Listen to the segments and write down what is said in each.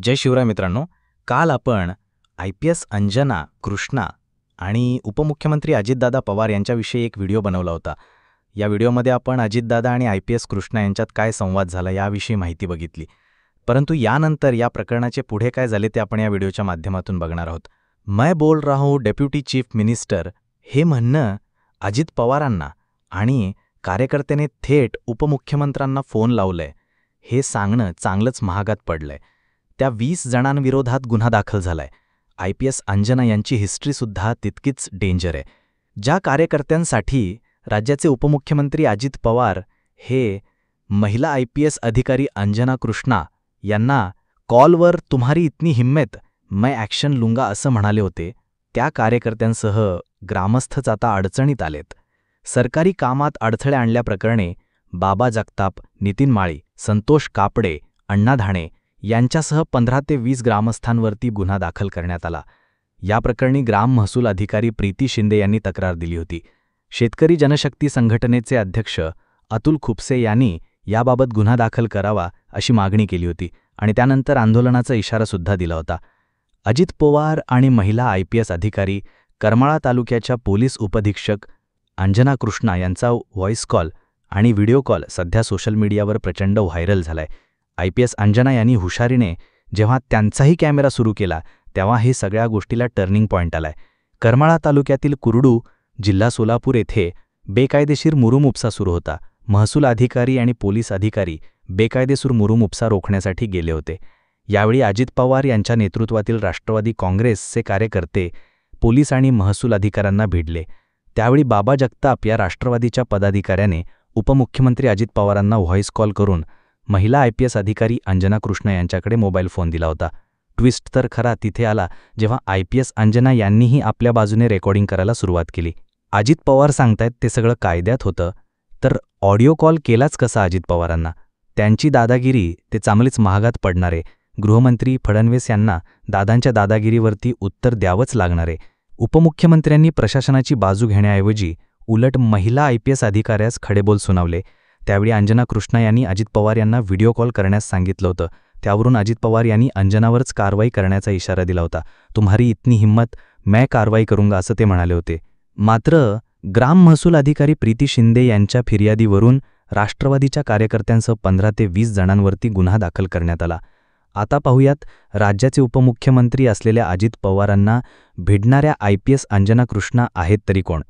जय शिवराय मित्रांनो. काल आपण IPS अंजना, कृष्णा आणि उपमुख्यमंत्री अजितदादा पवार यांच्याविषयी एक व्हिडिओ बनवला होता. या व्हिडिओमध्ये आपण अजितदादा आणि IPS कृष्णा यांच्यात काय संवाद झाला याविषयी माहिती बघितली. परंतु यानंतर या प्रकरणाचे पुढे काय झाले ते आपण या व्हिडिओच्या माध्यमातून बघणार आहोत. मैं बोल रहा हूं डेप्युटी चीफ मिनिस्टर हे म्हणणं अजित पवारांना आणि कार्यकर्त्याने थेट उपमुख्यमंत्र्यांना फोन लावलंय हे सांगणं चांगलंच महागात पडलंय. त्या 20 जणांविरोधात गुन्हा दाखल झालाय. IPS अंजना यांची हिस्ट्रीसुद्धा तितकीच डेंजर आहे. ज्या कार्यकर्त्यांसाठी राज्याचे उपमुख्यमंत्री अजित पवार हे महिला IPS अधिकारी अंजना कृष्णा यांना कॉलवर तुम्हारी इतनी हिम्मत मैं ॲक्शन लूंगा असं म्हणाले होते, त्या कार्यकर्त्यांसह ग्रामस्थच आता अडचणीत आलेत. सरकारी कामात अडथळे आणल्याप्रकरणी बाबा जगताप, नितीन माळी, संतोष कापडे, अण्णा धाणे यांच्यासह 15 ते 20 ग्रामस्थांवरती गुन्हा दाखल करण्यात आला. या प्रकरणी ग्राम महसूल अधिकारी प्रीती शिंदे यांनी तक्रार दिली होती. शेतकरी जनशक्ती संघटनेचे अध्यक्ष अतुल खुपसे यांनी याबाबत गुन्हा दाखल करावा अशी मागणी केली होती आणि त्यानंतर आंदोलनाचा इशारासुद्धा दिला होता. अजित पवार आणि महिला IPS अधिकारी करमाळा तालुक्याच्या पोलीस उपअधीक्षक अंजना कृष्णा यांचा व्हॉइस कॉल आणि व्हिडिओ कॉल सध्या सोशल मीडियावर प्रचंड व्हायरल झालाय. IPS अंजना यांनी हुशारीने जेव्हा त्यांचाही कॅमेरा सुरू केला तेव्हा हे सगळ्या गोष्टीला टर्निंग पॉईंट आलाय. करमाळा तालुक्यातील कुरडू, जिल्हा सोलापूर येथे बेकायदेशीर मुरुम उपसा सुरू होता. महसूल अधिकारी आणि पोलीस अधिकारी बेकायदेशीर मुरुम उपसा रोखण्यासाठी गेले होते. यावेळी अजित पवार यांच्या नेतृत्वातील राष्ट्रवादी काँग्रेसचे कार्यकर्ते पोलीस आणि महसूल अधिकाऱ्यांना भिडले. त्यावेळी बाबा जगताप या राष्ट्रवादीच्या पदाधिकाऱ्याने उपमुख्यमंत्री अजित पवारांना व्हॉइस कॉल करून महिला IPS अधिकारी अंजना कृष्णा यांच्याकडे मोबाईल फोन दिला होता. ट्विस्ट तर खरा तिथे आला जेव्हा IPS अंजना यांनीही आपल्या बाजूने रेकॉर्डिंग करायला सुरुवात केली. अजित पवार सांगतायत ते सगळं कायद्यात होतं, तर ऑडिओ कॉल केलाच कसा अजित पवारांना? त्यांची दादागिरी ते चांगलीच महागात पडणारे. गृहमंत्री फडणवीस यांना दादांच्या दादागिरीवरती उत्तर द्यावंच लागणारे. उपमुख्यमंत्र्यांनी प्रशासनाची बाजू घेण्याऐवजी उलट महिला IPS अधिकाऱ्यास खडेबोल सुनावले. त्यावेळी अंजना कृष्णा यांनी अजित पवार यांना व्हिडिओ कॉल करण्यास सांगितलं होतं. त्यावरून अजित पवार यांनी अंजनावरच कारवाई करण्याचा इशारा दिला होता. तुम्हारी इतनी हिम्मत मैं कारवाई करूंगा असं ते म्हणाले होते. मात्र ग्राम महसूल अधिकारी प्रीती शिंदे यांच्या फिर्यादीवरून राष्ट्रवादीच्या कार्यकर्त्यांसह 15 ते 20 जणांवरती गुन्हा दाखल करण्यात आला. आता पाहूयात राज्याचे उपमुख्यमंत्री असलेल्या अजित पवारांना भिडणाऱ्या IPS अंजना कृष्णा आहेत तरी कोण?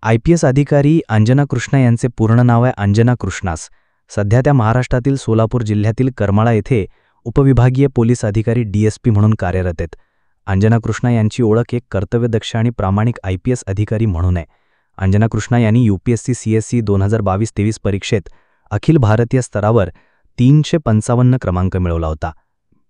IPS अधिकारी अंजना कृष्णा यांचे पूर्ण नाव आहे अंजना कृष्णास. सध्या त्या महाराष्ट्रातील सोलापूर जिल्ह्यातील करमाळा येथे उपविभागीय पोलीस अधिकारी DSP म्हणून कार्यरत आहेत. अंजना कृष्णा यांची ओळख एक कर्तव्यदक्ष आणि प्रामाणिक IPS अधिकारी म्हणून आहे. अंजना कृष्णा यांनी UPSC CSE 2022-23 परीक्षेत अखिल भारतीय स्तरावर 355 क्रमांक मिळवला होता.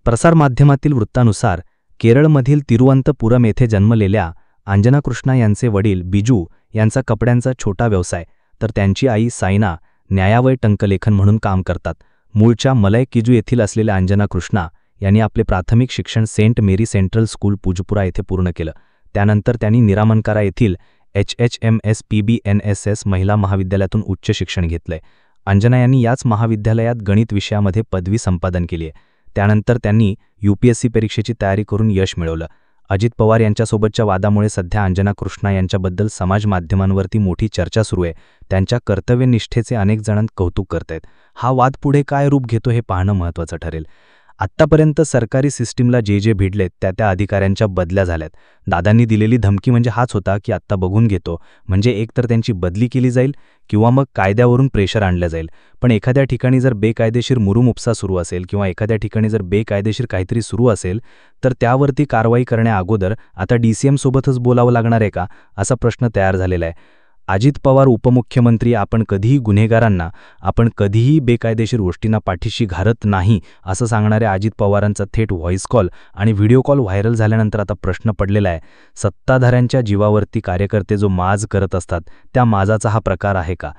प्रसारमाध्यमातील वृत्तानुसार केरळमधील तिरुवनंतपुरम येथे जन्मलेल्या अंजना कृष्णा यांचे वडील बिजू यांचा कपड्यांचा छोटा व्यवसाय, तर त्यांची आई सायना न्यायावय टंकलेखन म्हणून काम करतात. मूळच्या मलय किजू येथील असलेल्या अंजना कृष्णा यांनी आपले प्राथमिक शिक्षण सेंट मेरी सेंट्रल स्कूल पूजपुरा येथे पूर्ण केलं. त्यानंतर त्यांनी निरामनकारा येथील HHMS PBNSS महिला महाविद्यालयातून उच्च शिक्षण घेतलंय. अंजना यांनी याच महाविद्यालयात गणित विषयामध्ये पदवी संपादन केली आहे. त्यानंतर त्यांनी UPSC परीक्षेची तयारी करून यश मिळवलं. अजित पवार यांच्यासोबतच्या वादामुळे सध्या अंजना कृष्णा यांच्याबद्दल समाज माध्यमांवरती मोठी चर्चा सुरू आहे. त्यांच्या कर्तव्यनिष्ठेचे अनेक जण कौतुक करतायत. हा वाद पुढे काय रूप घेतो हे पाहणं महत्त्वाचं ठरेल. आत्तापर्यंत सरकारी सिस्टीमला जे भिडलेत त्या अधिकाऱ्यांच्या बदल्या झाल्यात. दादांनी दिलेली धमकी म्हणजे हाच होता की आत्ता बघून घेतो, म्हणजे एकतर त्यांची बदली केली जाईल किंवा मग कायद्यावरून प्रेशर आणलं जाईल. पण एखाद्या ठिकाणी जर बेकायदेशीर मुरुम उपसा सुरू असेल किंवा एखाद्या ठिकाणी जर बेकायदेशीर काहीतरी सुरू असेल तर त्यावरती कारवाई करण्याअगोदर आता DCM सोबतच बोलावं लागणार आहे का, असा प्रश्न तयार झालेला आहे. अजित पवार उपमुख्यमंत्री आपण कधीही बेकायदेशीर गोष्टींना पाठीशी घालत नाही असं सांगणाऱ्या अजित पवारांचा थेट व्हॉइस कॉल आणि व्हिडिओ कॉल व्हायरल झाल्यानंतर आता प्रश्न पडलेला आहे, सत्ताधाऱ्यांच्या जीवावरती कार्यकर्ते जो माज करत असतात त्या माजाचा हा प्रकार आहे का?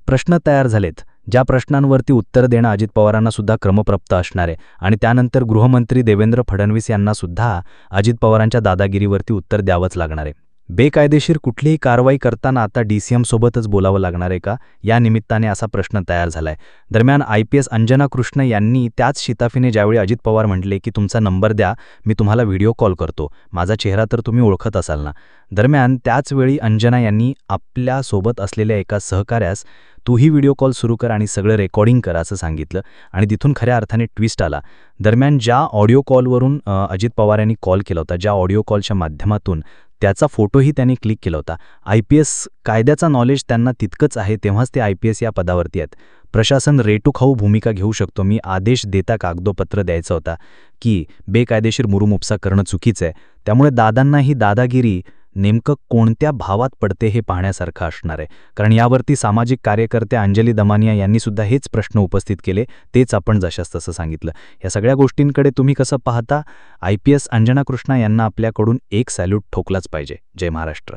प्रश्न तयार झालेत. ज्या प्रश्नांवरती उत्तर देणं अजित पवारांना सुद्धा क्रमप्राप्त असणार आहे आणि त्यानंतर गृहमंत्री देवेंद्र फडणवीस यांना सुद्धा अजित पवारांच्या दादागिरीवरती उत्तर द्यावंच लागणार आहे. बेकायदेशीर कुठलीही कारवाई करताना आता DCM सोबतच बोलावं लागणार आहे का? या निमित्ताने असा प्रश्न तयार झालाय. दरम्यान IPS अंजना कृष्ण यांनी त्याच शिताफीने ज्यावेळी अजित पवार म्हटले की तुमचा नंबर द्या, मी तुम्हाला व्हिडिओ कॉल करतो, माझा चेहरा तर तुम्ही ओळखत असाल ना. दरम्यान त्याचवेळी अंजना यांनी आपल्या सोबत असलेल्या एका सहकाऱ्यास तूही व्हिडिओ कॉल सुरू कर आणि सगळं रेकॉर्डिंग कर असं सांगितलं आणि तिथून खऱ्या अर्थाने ट्विस्ट आला. दरम्यान ज्या ऑडिओ कॉलवरून अजित पवार यांनी कॉल केला होता, ज्या ऑडिओ कॉलच्या माध्यमातून त्याचा फोटोही त्यांनी क्लिक केला होता. IPS कायद्याचा नॉलेज त्यांना तितकंच आहे, तेव्हाच ते IPS या पदावरती आहेत. प्रशासन रेटूखाऊ भूमिका घेऊ शकतो. मी आदेश देता कागदोपत्र द्यायचा होता की बेकायदेशीर मुरुमउपसा करणं चुकीचं आहे. त्यामुळे दादांना ही दादागिरी नेमकं कोणत्या भावात पडते हे पाहण्यासारखं असणार आहे. कारण यावरती सामाजिक कार्यकर्त्या अंजली दमानिया यांनी सुद्धा हेच प्रश्न उपस्थित केले, तेच आपण जशास तसं सांगितलं. या सगळ्या गोष्टींकडे तुम्ही कसं पाहता? IPS अंजना कृष्णा यांना आपल्याकडून एक सॅल्यूट ठोकलाच पाहिजे. जय महाराष्ट्र.